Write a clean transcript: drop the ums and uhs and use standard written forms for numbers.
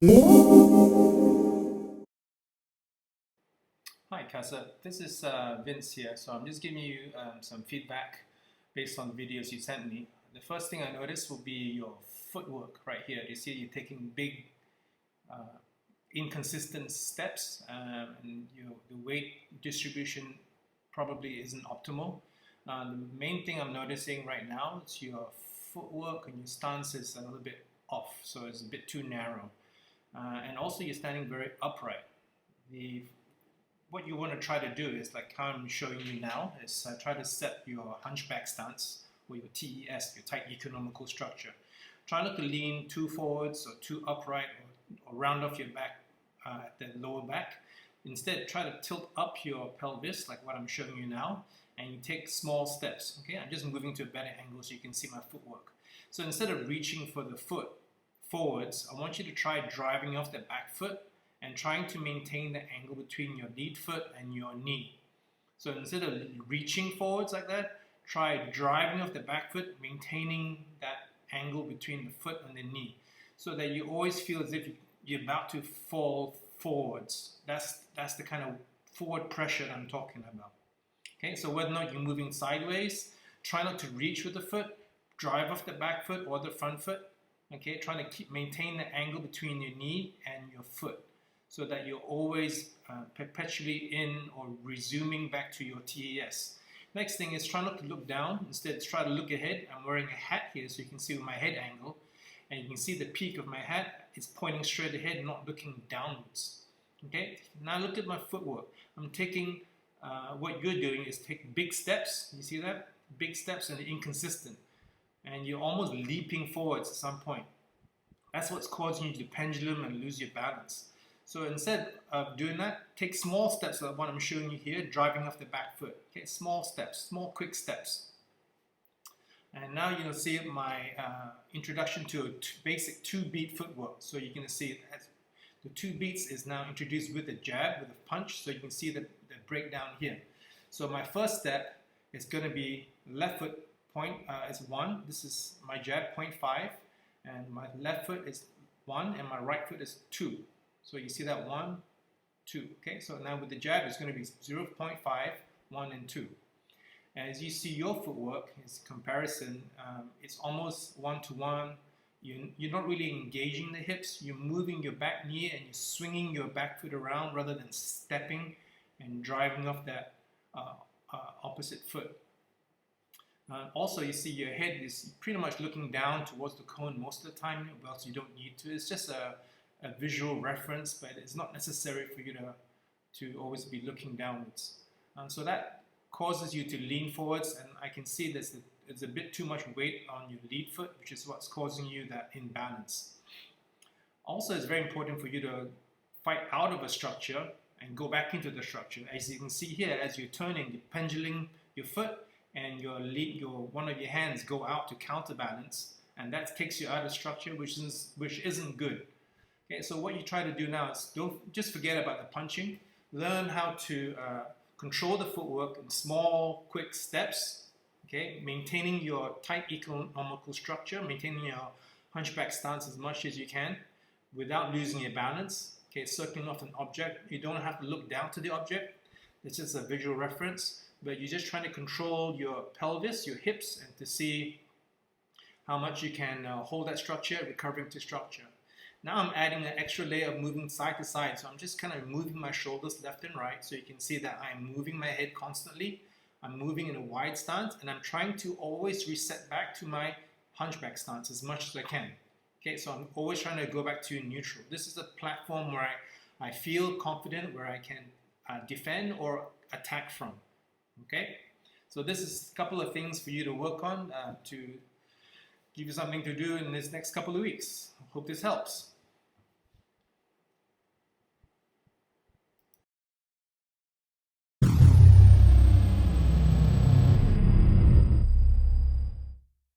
Hi, Casa. This is Vince here. So I'm just giving you some feedback based on the videos you sent me. The first thing I noticed will be your footwork right here. You see you're taking big, uh, inconsistent steps, and the weight distribution probably isn't optimal. The main thing I'm noticing right now is your footwork and your stance is a little bit off, so it's a bit too narrow. And also you're standing very upright. The What you want to try to do is like how I'm showing you now is try to set your hunchback stance or your TES, your tight economical structure. Try not to lean too forwards or too upright or round off your back at the lower back. Instead, try to tilt up your pelvis like what I'm showing you now, and you take small steps. Okay, I'm just moving to a better angle so you can see my footwork. So instead of reaching for the foot forwards, I want you to try driving off the back foot and trying to maintain the angle between your lead foot and your knee. So instead of reaching forwards like that, try driving off the back foot, maintaining that angle between the foot and the knee, so that you always feel as if you're about to fall forwards. That's the kind of forward pressure that I'm talking about. Okay, so whether or not you're moving sideways, try not to reach with the foot, drive off the back foot or the front foot. Okay, trying to maintain the angle between your knee and your foot, so that you're always perpetually in or resuming back to your TES. Next thing is try not to look down. Instead, try to look ahead. I'm wearing a hat here so you can see my head angle. And you can see the peak of my hat is pointing straight ahead, not looking downwards. Okay, now look at my footwork. I'm taking, what you're doing is take big steps. You see that? Big steps and inconsistent. And you're almost leaping forwards at some point. That's what's causing you to pendulum and lose your balance. So instead of doing that, take small steps like what I'm showing you here, driving off the back foot. Okay, small steps, small quick steps. And now you'll see my introduction to a basic 2-beat footwork. So you can see that the 2 beats is now introduced with a jab, with a punch. So you can see the breakdown here. So my first step is going to be left foot point is 1. This is my jab, 0.5. And my left foot is 1 and my right foot is 2. So you see that 1, 2. Okay, so now with the jab, it's going to be 0.5, 1, and 2. And as you see your footwork, its comparison, it's almost 1-to-1. You're not really engaging the hips. You're moving your back knee and you're swinging your back foot around rather than stepping and driving off that opposite foot. Also, you see your head is pretty much looking down towards the cone most of the time. Well, so you don't need to. It's just a visual reference, but it's not necessary for you to always be looking downwards. So that causes you to lean forwards, and I can see there's a bit too much weight on your lead foot, which is what's causing you that imbalance. Also, it's very important for you to fight out of a structure and go back into the structure. As you can see here, as you're turning, you're pendulum your foot, and one of your hands go out to counterbalance, and that takes you out of structure, which isn't good. Okay, so what you try to do now is don't just forget about the punching. Learn how to control the footwork in small, quick steps. Okay, maintaining your tight economical structure, maintaining your hunchback stance as much as you can without losing your balance. Okay, circling off an object. You don't have to look down to the object. It's just a visual reference, but you're just trying to control your pelvis, your hips, and to see how much you can hold that structure, recovering to structure. Now I'm adding an extra layer of moving side to side. So I'm just kind of moving my shoulders left and right. So you can see that I'm moving my head constantly. I'm moving in a wide stance, and I'm trying to always reset back to my hunchback stance as much as I can. Okay, so I'm always trying to go back to neutral. This is a platform where I feel confident, where I can defend or attack from. Okay, so this is a couple of things for you to work on to give you something to do in this next couple of weeks. Hope this helps.